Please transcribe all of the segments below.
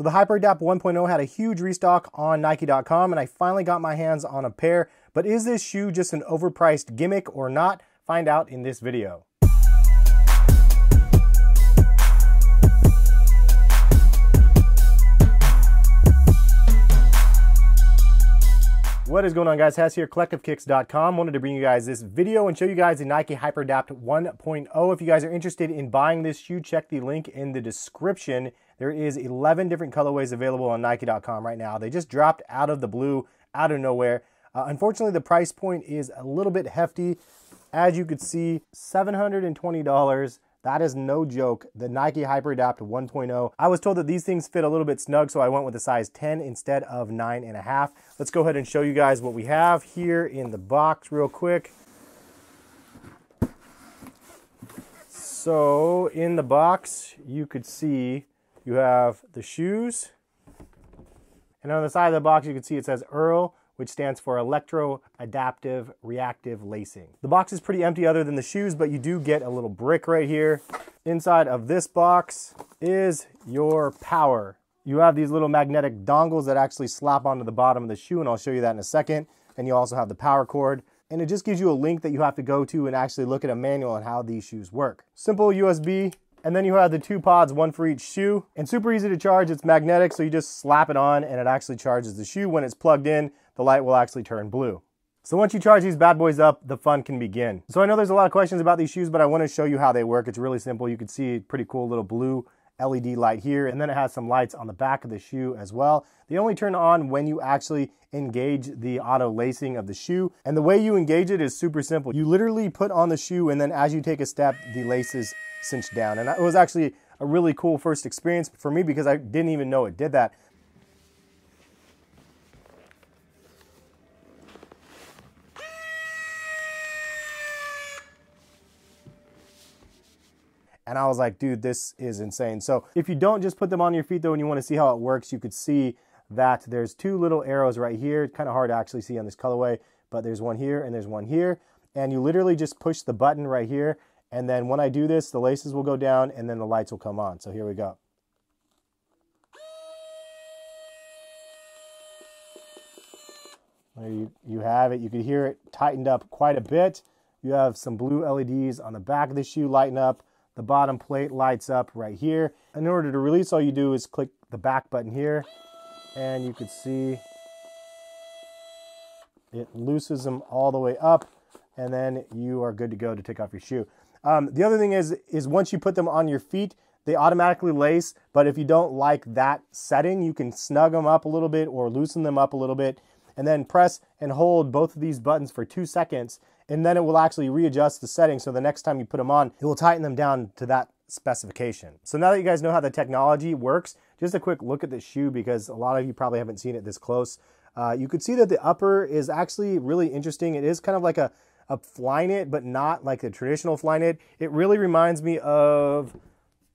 So the HyperAdapt 1.0 had a huge restock on Nike.com, and I finally got my hands on a pair. But is this shoe just an overpriced gimmick or not? Find out in this video. What is going on, guys? Hess here, CollectiveKicks.com. Wanted to bring you guys this video and show you guys the Nike HyperAdapt 1.0. If you guys are interested in buying this shoe, check the link in the description. There is 11 different colorways available on Nike.com right now. They just dropped out of the blue, out of nowhere. Unfortunately, the price point is a little bit hefty. As you could see, $720. That is no joke. The Nike HyperAdapt 1.0. I was told that these things fit a little bit snug, so I went with a size 10 instead of 9.5. Let's go ahead and show you guys what we have here in the box real quick. So in the box, you could see you have the shoes. And on the side of the box, you can see it says E.A.R.L, which stands for Electro Adaptive Reactive Lacing. The box is pretty empty other than the shoes, but you do get a little brick right here. Inside of this box is your power. You have these little magnetic dongles that actually slap onto the bottom of the shoe, and I'll show you that in a second. And you also have the power cord. And it just gives you a link that you have to go to and actually look at a manual on how these shoes work. Simple USB. And then you have the two pods, one for each shoe. And super easy to charge. It's magnetic, so you just slap it on and it actually charges the shoe. When it's plugged in, the light will actually turn blue. So once you charge these bad boys up, the fun can begin. So I know there's a lot of questions about these shoes, but I want to show you how they work. It's really simple. You can see a pretty cool little blue LED light here, and then it has some lights on the back of the shoe as well. They only turn on when you actually engage the auto lacing of the shoe. And the way you engage it is super simple. You literally put on the shoe, and then as you take a step, the laces cinch down. And it was actually a really cool first experience for me because I didn't even know it did that. And I was like, dude, this is insane. So if you don't just put them on your feet though, and you want to see how it works, you could see that there's two little arrows right here. Kind of hard to actually see on this colorway, but there's one here and there's one here. And you literally just push the button right here. And then when I do this, the laces will go down and then the lights will come on. So here we go. There you have it. You can hear it tightened up quite a bit. You have some blue LEDs on the back of the shoe lighting up. The bottom plate lights up right here. In order to release, all you do is click the back button here, and you can see it loosens them all the way up, and then you are good to go to take off your shoe. The other thing is once you put them on your feet, they automatically lace, but if you don't like that setting, you can snug them up a little bit or loosen them up a little bit, and then press and hold both of these buttons for 2 seconds, and then it will actually readjust the settings, so the next time you put them on, it will tighten them down to that specification. So now that you guys know how the technology works, just a quick look at the shoe, because a lot of you probably haven't seen it this close. You could see that the upper is actually really interesting. It is kind of like a Flyknit, but not like the traditional Flyknit. It really reminds me of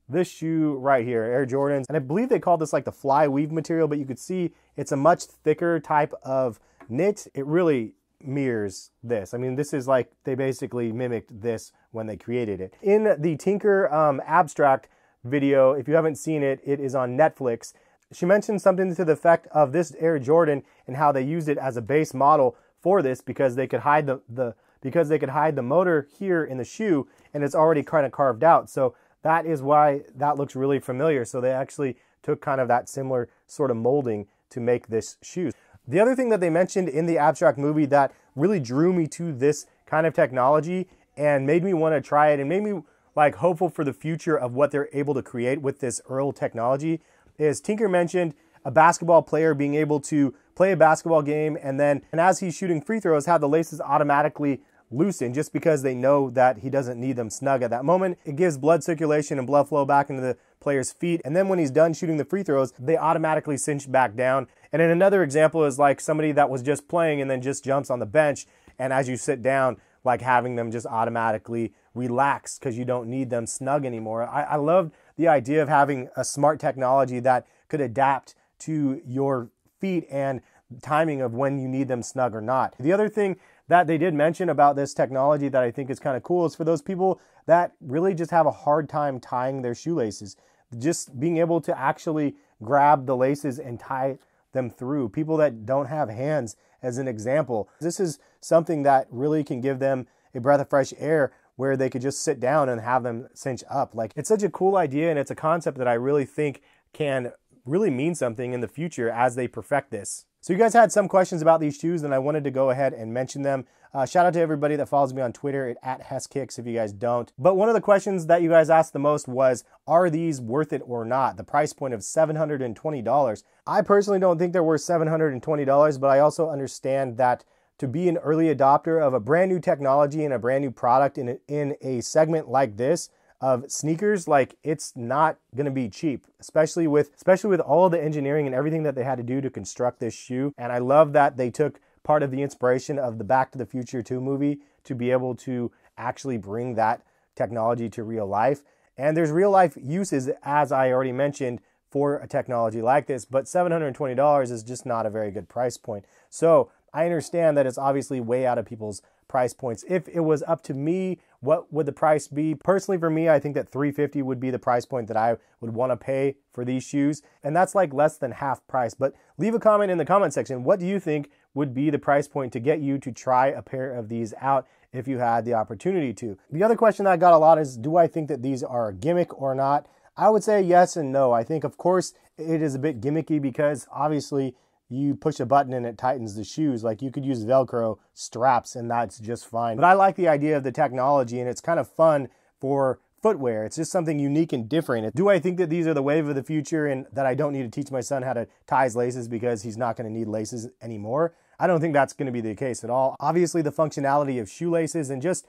this shoe right here, Air Jordans. And I believe they call this like the Flyweave material, but you could see it's a much thicker type of knit. It really mirrors this. I mean, this is like they basically mimicked this when they created it. In the Tinker abstract video, if you haven't seen it, it is on Netflix. She mentioned something to the effect of this Air Jordan and how they used it as a base model for this because they could hide the motor here in the shoe, and it's already kind of carved out. So that is why that looks really familiar. So they actually took kind of that similar sort of molding to make this shoe. The other thing that they mentioned in the abstract movie that really drew me to this kind of technology and made me want to try it and made me like hopeful for the future of what they're able to create with this E.A.R.L technology is Tinker mentioned a basketball player being able to play a basketball game and as he's shooting free throws, have the laces automatically loosen just because they know that he doesn't need them snug at that moment. It gives blood circulation and blood flow back into the player's feet, and then when he's done shooting the free throws, they automatically cinch back down. And then another example is like somebody that was just playing and then just jumps on the bench, and as you sit down, like having them just automatically relax because you don't need them snug anymore. I love the idea of having a smart technology that could adapt to your feet and timing of when you need them snug or not. The other thing that they did mention about this technology that I think is kind of cool is for those people that really just have a hard time tying their shoelaces. Just being able to actually grab the laces and tie them through. People that don't have hands, as an example. This is something that really can give them a breath of fresh air where they could just sit down and have them cinch up. Like, it's such a cool idea, and it's a concept that I really think can really mean something in the future as they perfect this. So you guys had some questions about these shoes, and I wanted to go ahead and mention them. Shout out to everybody that follows me on Twitter at HessKicks if you guys don't. But one of the questions that you guys asked the most was, are these worth it or not? The price point of $720. I personally don't think they're worth $720, but I also understand that to be an early adopter of a brand new technology and a brand new product in a segment like this of sneakers, like, it's not going to be cheap, especially with all the engineering and everything that they had to do to construct this shoe. And I love that they took part of the inspiration of the Back to the Future 2 movie to be able to actually bring that technology to real life. And there's real life uses, as I already mentioned, for a technology like this, but $720 is just not a very good price point. So I understand that it's obviously way out of people's price points. If it was up to me, what would the price be? Personally, for me, I think that $350 would be the price point that I would want to pay for these shoes. And that's like less than half price. But leave a comment in the comment section. What do you think would be the price point to get you to try a pair of these out if you had the opportunity to? The other question that I got a lot is, do I think that these are a gimmick or not? I would say yes and no. I think, of course, it is a bit gimmicky because obviously you push a button and it tightens the shoes. Like, you could use Velcro straps and that's just fine. But I like the idea of the technology, and it's kind of fun for footwear. It's just something unique and different. Do I think that these are the wave of the future and that I don't need to teach my son how to tie his laces because he's not going to need laces anymore? I don't think that's going to be the case at all. Obviously, the functionality of shoelaces and just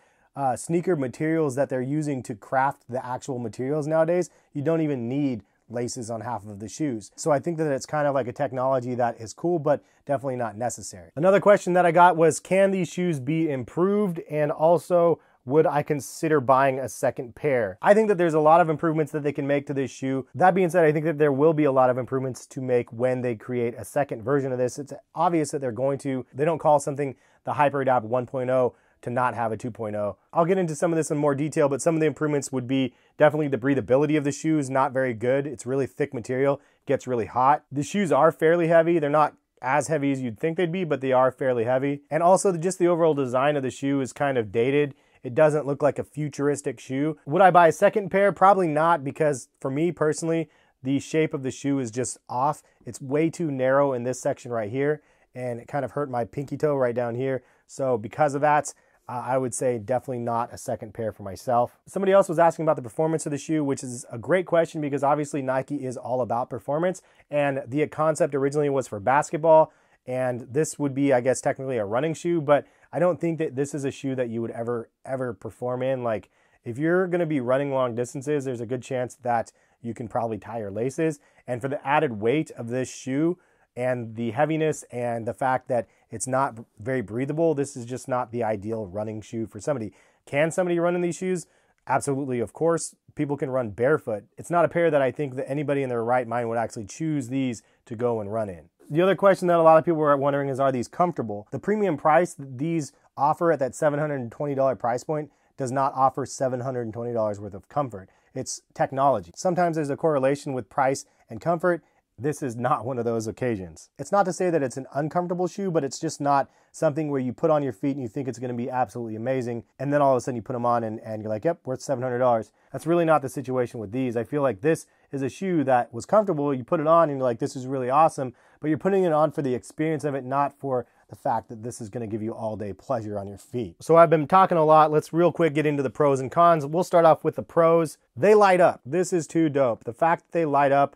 sneaker materials that they're using to craft the actual materials nowadays, you don't even need laces on half of the shoes. So I think that it's kind of like a technology that is cool, but definitely not necessary. Another question that I got was, can these shoes be improved? And also, would I consider buying a second pair? I think that there's a lot of improvements that they can make to this shoe. That being said, I think that there will be a lot of improvements to make when they create a second version of this. It's obvious that they're going to. They don't call something the HyperAdapt 1.0 to not have a 2.0. I'll get into some of this in more detail, but some of the improvements would be definitely the breathability of the shoes, not very good. It's really thick material, gets really hot. The shoes are fairly heavy. They're not as heavy as you'd think they'd be, but they are fairly heavy. And also just the overall design of the shoe is kind of dated. It doesn't look like a futuristic shoe. Would I buy a second pair? Probably not, because for me personally, the shape of the shoe is just off. It's way too narrow in this section right here, and it kind of hurt my pinky toe right down here. So because of that, I would say definitely not a second pair for myself. Somebody else was asking about the performance of the shoe, which is a great question because obviously Nike is all about performance, and the concept originally was for basketball, and this would be, I guess, technically a running shoe, but I don't think that this is a shoe that you would ever perform in. Like, if you're going to be running long distances, there's a good chance that you can probably tie your laces, and for the added weight of this shoe and the heaviness and the fact that it's not very breathable, this is just not the ideal running shoe for somebody. Can somebody run in these shoes? Absolutely, of course. People can run barefoot. It's not a pair that I think that anybody in their right mind would actually choose these to go and run in. The other question that a lot of people were wondering is, are these comfortable? The premium price that these offer at that $720 price point does not offer $720 worth of comfort. It's technology. Sometimes there's a correlation with price and comfort. This is not one of those occasions. It's not to say that it's an uncomfortable shoe, but it's just not something where you put on your feet and you think it's going to be absolutely amazing, and then all of a sudden you put them on and you're like, yep, worth $700. That's really not the situation with these. I feel like this is a shoe that was comfortable. You put it on and you're like, this is really awesome, but you're putting it on for the experience of it, not for the fact that this is going to give you all day pleasure on your feet. So I've been talking a lot. Let's real quick get into the pros and cons. We'll start off with the pros. They light up. This is too dope. The fact that they light up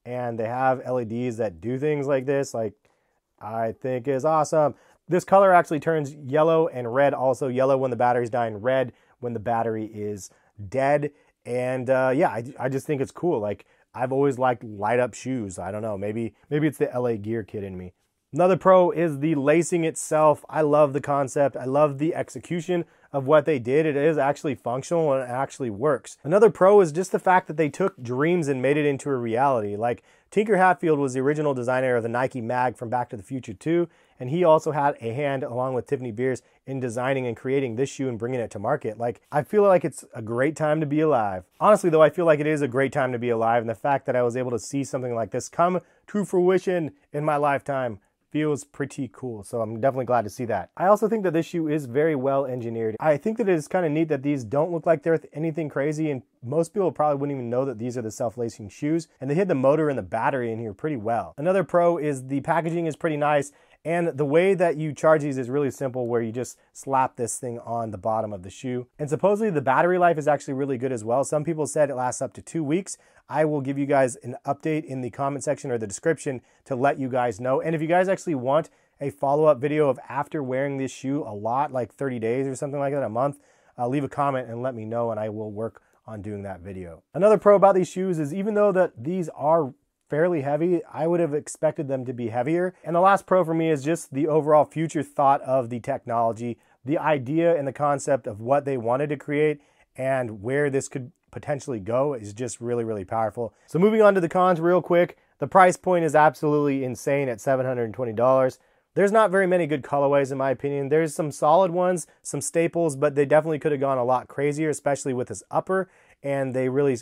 and they have LEDs that do things like this, like, I think is awesome. This color actually turns yellow and red, also yellow when the battery's dying, red when the battery is dead. And yeah, I just think it's cool. Like, I've always liked light up shoes. I don't know, maybe it's the LA Gear kid in me. Another pro is the lacing itself. I love the concept. I love the execution of what they did. It is actually functional and it actually works. Another pro is just the fact that they took dreams and made it into a reality. Like Tinker Hatfield was the original designer of the Nike mag from Back to the Future 2, and he also had a hand, along with Tiffany Beers, in designing and creating this shoe and bringing it to market. Like, I feel like it's a great time to be alive. Honestly, though, I feel like it is a great time to be alive, and the fact that I was able to see something like this come to fruition in my lifetime feels pretty cool, so I'm definitely glad to see that. I also think that this shoe is very well engineered. I think that it is kind of neat that these don't look like they're anything crazy, and most people probably wouldn't even know that these are the self-lacing shoes, and they hid the motor and the battery in here pretty well. Another pro is the packaging is pretty nice, and the way that you charge these is really simple, where you just slap this thing on the bottom of the shoe. And supposedly the battery life is actually really good as well. Some people said it lasts up to 2 weeks. I will give you guys an update in the comment section or the description to let you guys know. And if you guys actually want a follow-up video of after wearing this shoe a lot, like 30 days or something like that, a month, leave a comment and let me know, and I will work on doing that video. Another pro about these shoes is even though that these are fairly heavy, I would have expected them to be heavier. And the last pro for me is just the overall future thought of the technology, the idea and the concept of what they wanted to create and where this could potentially go is just really, really powerful. So moving on to the cons real quick, the price point is absolutely insane at $720. There's not very many good colorways in my opinion. There's some solid ones, some staples, but they definitely could have gone a lot crazier, especially with this upper, and they really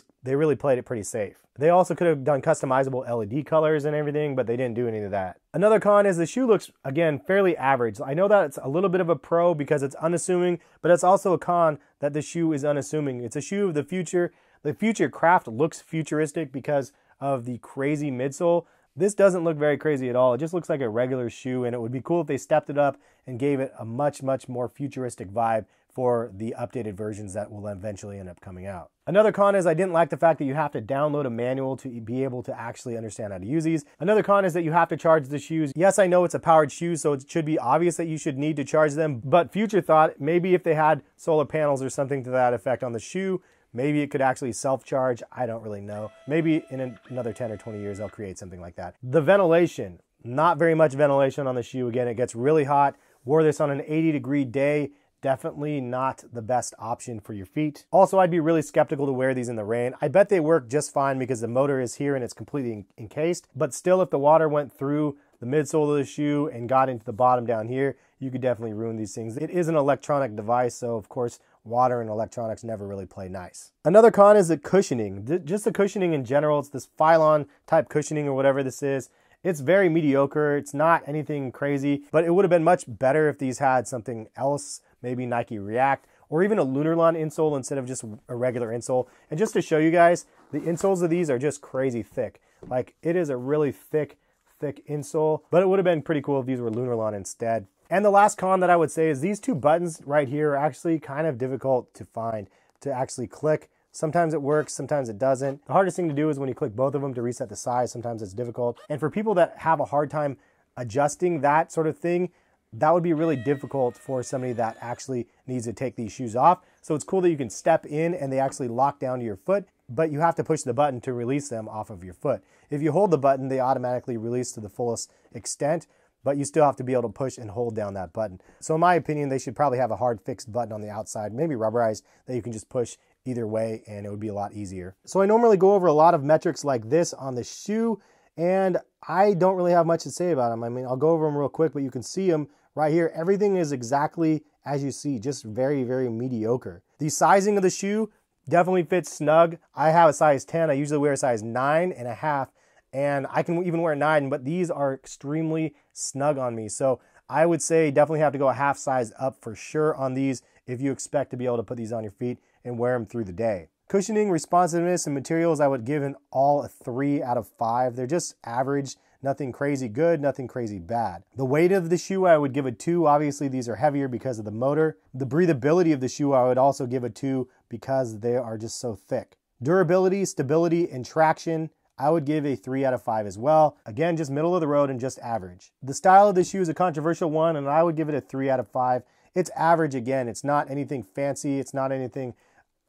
played it pretty safe. They also could have done customizable LED colors and everything, but they didn't do any of that. Another con is the shoe looks, again, fairly average. I know that it's a little bit of a pro because it's unassuming, but it's also a con that the shoe is unassuming. It's a shoe of the future. The future craft looks futuristic because of the crazy midsole. This doesn't look very crazy at all. It just looks like a regular shoe, and it would be cool if they stepped it up and gave it a much, much more futuristic vibe for the updated versions that will eventually end up coming out. Another con is I didn't like the fact that you have to download a manual to be able to actually understand how to use these. Another con is that you have to charge the shoes. Yes, I know it's a powered shoe, so it should be obvious that you should need to charge them, but future thought, maybe if they had solar panels or something to that effect on the shoe, maybe it could actually self-charge. I don't really know. Maybe in another 10 or 20 years, they'll create something like that. The ventilation, not very much ventilation on the shoe. Again, it gets really hot. Wore this on an 80-degree day. Definitely not the best option for your feet. Also, I'd be really skeptical to wear these in the rain. I bet they work just fine because the motor is here and it's completely encased, but still if the water went through the midsole of the shoe and got into the bottom down here, you could definitely ruin these things. It is an electronic device, so of course, water and electronics never really play nice. Another con is the cushioning. Just the cushioning in general. It's this Phylon type cushioning or whatever this is. It's very mediocre. It's not anything crazy, but it would have been much better if these had something else, maybe Nike React, or even a Lunarlon insole instead of just a regular insole. And just to show you guys, the insoles of these are just crazy thick. Like, it is a really thick insole, but it would have been pretty cool if these were Lunarlon instead. And the last con that I would say is these two buttons right here are actually kind of difficult to find, to actually click. Sometimes it works, sometimes it doesn't. The hardest thing to do is when you click both of them to reset the size. Sometimes it's difficult. And for people that have a hard time adjusting that sort of thing, that would be really difficult for somebody that actually needs to take these shoes off. So it's cool that you can step in and they actually lock down to your foot, but you have to push the button to release them off of your foot. If you hold the button, they automatically release to the fullest extent, but you still have to be able to push and hold down that button. So in my opinion, they should probably have a hard fixed button on the outside, maybe rubberized, that you can just push either way and it would be a lot easier. So I normally go over a lot of metrics like this on the shoe, and I don't really have much to say about them. I mean, I'll go over them real quick, but you can see them right here. Everything is exactly as you see, just very, very mediocre. The sizing of the shoe definitely fits snug. I have a size 10. I usually wear a size 9.5, and I can even wear a 9, but these are extremely snug on me. So I would say definitely have to go a half size up for sure on these if you expect to be able to put these on your feet and wear them through the day. Cushioning, responsiveness, and materials, I would give an all a 3 out of 5. They're just average. Nothing crazy good, nothing crazy bad. The weight of the shoe, I would give a 2. Obviously, these are heavier because of the motor. The breathability of the shoe, I would also give a 2 because they are just so thick. Durability, stability, and traction, I would give a 3 out of 5 as well. Again, just middle of the road and just average. The style of the shoe is a controversial one, and I would give it a 3 out of 5. It's average again. It's not anything fancy. It's not anything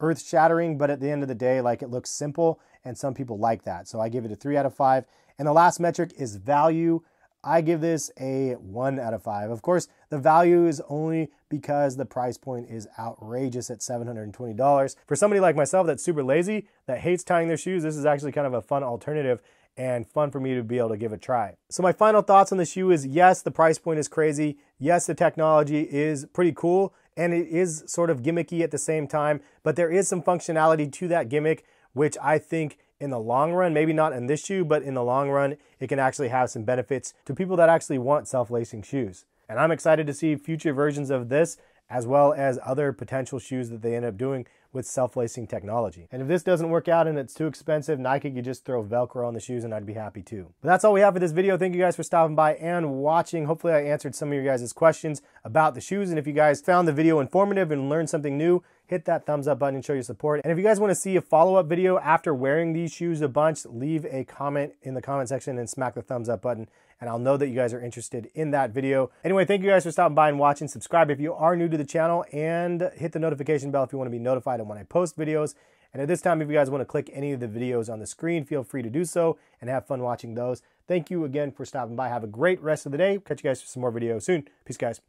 earth-shattering, but at the end of the day, like, it looks simple, and some people like that. So I give it a 3 out of 5. And the last metric is value. I give this a 1 out of 5. Of course, the value is only because the price point is outrageous at $720. For somebody like myself that's super lazy, that hates tying their shoes, this is actually kind of a fun alternative and fun for me to be able to give a try. So my final thoughts on the shoe is, yes, the price point is crazy. Yes, the technology is pretty cool, and it is sort of gimmicky at the same time, but there is some functionality to that gimmick, which I think in the long run, maybe not in this shoe, but in the long run, it can actually have some benefits to people that actually want self-lacing shoes. And I'm excited to see future versions of this, as well as other potential shoes that they end up doing with self-lacing technology. And if this doesn't work out and it's too expensive, Nike could just throw Velcro on the shoes and I'd be happy too. But that's all we have for this video. Thank you guys for stopping by and watching. Hopefully I answered some of your guys' questions about the shoes. And if you guys found the video informative and learned something new, hit that thumbs up button and show your support. And if you guys want to see a follow-up video after wearing these shoes a bunch, leave a comment in the comment section and smack the thumbs up button, and I'll know that you guys are interested in that video. Anyway, thank you guys for stopping by and watching. Subscribe if you are new to the channel, and hit the notification bell if you want to be notified when I post videos. And at this time, if you guys want to click any of the videos on the screen, feel free to do so and have fun watching those. Thank you again for stopping by. Have a great rest of the day. Catch you guys for some more videos soon. Peace, guys.